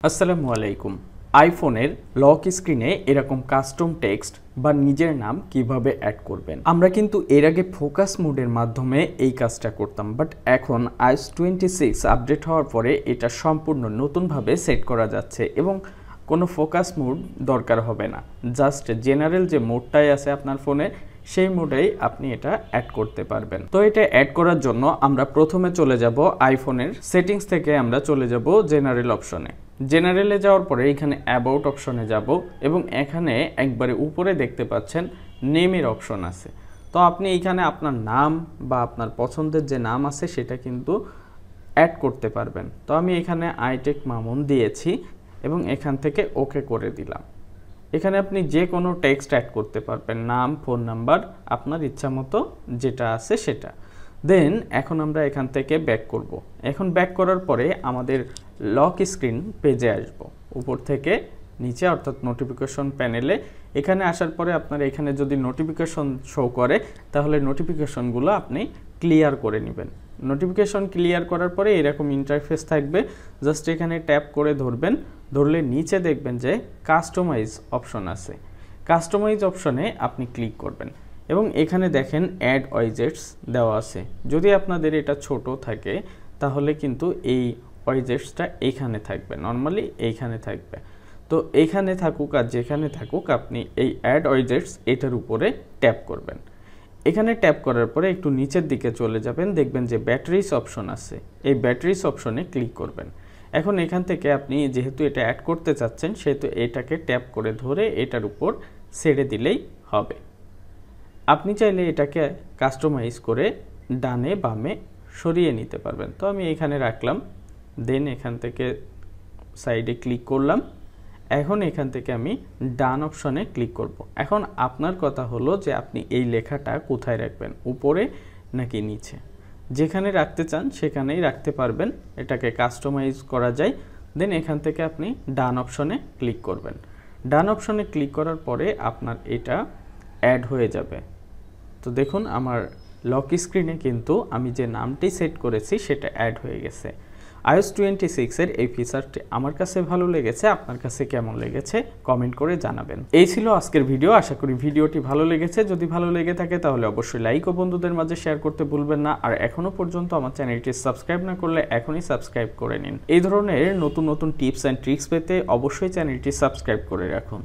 আসসালামু আলাইকুম। আইফোনের লক স্ক্রিনে এরকম কাস্টম টেক্সট বা নিজের নাম কিভাবে অ্যাড করবেন। আমরা কিন্তু এর আগে ফোকাস মোডের মাধ্যমে এই কাজটা করতাম, বাট এখন iOS 26 আপডেট হওয়ার পরে এটা সম্পূর্ণ নতুনভাবে সেট করা যাচ্ছে এবং কোনো ফোকাস মোড দরকার হবে না। জাস্ট জেনারেল যে মোডটাই আছে আপনার ফোনে সেই মোডেই আপনি এটা অ্যাড করতে পারবেন। তো এটা অ্যাড করার জন্য আমরা প্রথমে চলে যাব আইফোনের সেটিংস থেকে আমরা চলে যাব জেনারেল অপশনে। জেনারেলে যাওয়ার পরে এখানে অ্যাবাউট অপশনে যাব এবং এখানে একবারে উপরে দেখতে পাচ্ছেন নেমের অপশন আছে। তো আপনি এখানে আপনার নাম বা আপনার পছন্দের যে নাম আছে সেটা কিন্তু অ্যাড করতে পারবেন। তো আমি এখানে আইটেক মামুন দিয়েছি এবং এখান থেকে ওকে করে দিলাম। এখানে আপনি যে কোনো টেক্সট অ্যাড করতে পারবেন, নাম, ফোন নাম্বার, আপনার ইচ্ছা মতো যেটা আছে সেটা। দেন এখন আমরা এখান থেকে ব্যাক করব। এখন ব্যাক করার পরে আমাদের লক স্ক্রিন পেজে আসব, উপর থেকে নিচে অর্থাৎ নোটিফিকেশন প্যানেলে। এখানে আসার পরে আপনার এখানে যদি নোটিফিকেশন শো করে তাহলে নোটিফিকেশনগুলো আপনি ক্লিয়ার করে নেবেন। নোটিফিকেশন ক্লিয়ার করার পরে এরকম ইন্টারফেস থাকবে, জাস্ট এখানে ট্যাপ করে ধরবেন। ধরলে নিচে দেখবেন যে কাস্টমাইজ অপশন আছে। কাস্টমাইজ অপশনে আপনি ক্লিক করবেন এবং এখানে দেখেন অ্যাড ওয়াইজেটস দেওয়া আছে। যদি আপনাদের এটা ছোট থাকে তাহলে কিন্তু এই ওয়াইজেটসটা এখানে থাকবে, নর্মালি এইখানে থাকবে। তো এইখানে থাকুক আর যেখানে থাকুক আপনি এই অ্যাড ওয়াইজেটস এটার উপরে ট্যাপ করবেন। এখানে ট্যাপ করার পরে একটু নিচের দিকে চলে যাবেন, দেখবেন যে ব্যাটারিজ অপশন আছে। এই ব্যাটারিজ অপশনে ক্লিক করবেন। এখন এখান থেকে আপনি যেহেতু এটা অ্যাড করতে চাচ্ছেন সেহেতু এটাকে ট্যাপ করে ধরে এটার উপর ছেড়ে দিলেই হবে। আপনি চাইলে এটাকে কাস্টমাইজ করে ডানে বামে সরিয়ে নিতে পারবেন। তো আমি এখানে রাখলাম, দেন এখান থেকে সাইডে ক্লিক করলাম। এখন এখান থেকে আমি ডান অপশনে ক্লিক করব। এখন আপনার কথা হলো যে আপনি এই লেখাটা কোথায় রাখবেন, উপরে নাকি নিচে। যেখানে রাখতে চান সেখানেই রাখতে পারবেন, এটাকে কাস্টমাইজ করা যায়। দেন এখান থেকে আপনি ডান অপশনে ক্লিক করবেন। ডান অপশনে ক্লিক করার পরে আপনার এটা অ্যাড হয়ে যাবে। তো দেখুন আমার লক স্ক্রিনে কিন্তু আমি যে নামটি সেট করেছি সেটা অ্যাড হয়ে গেছে। iOS 26 এই ফিচারটি আমার কাছে ভালো লেগেছে, আপনার কাছে কেমন লেগেছে কমেন্ট করে জানাবেন। এই ছিল আজকের ভিডিও, আশা করি ভিডিওটি ভালো লেগেছে। যদি ভালো লেগে থাকে তাহলে অবশ্যই লাইক ও বন্ধুদের মাঝে শেয়ার করতে ভুলবেন না। আর এখনো পর্যন্ত আমার চ্যানেলটি সাবস্ক্রাইব না করলে এখনই সাবস্ক্রাইব করে নিন। এই ধরনের নতুন নতুন টিপস অ্যান্ড ট্রিক্স পেতে অবশ্যই চ্যানেলটি সাবস্ক্রাইব করে রাখুন।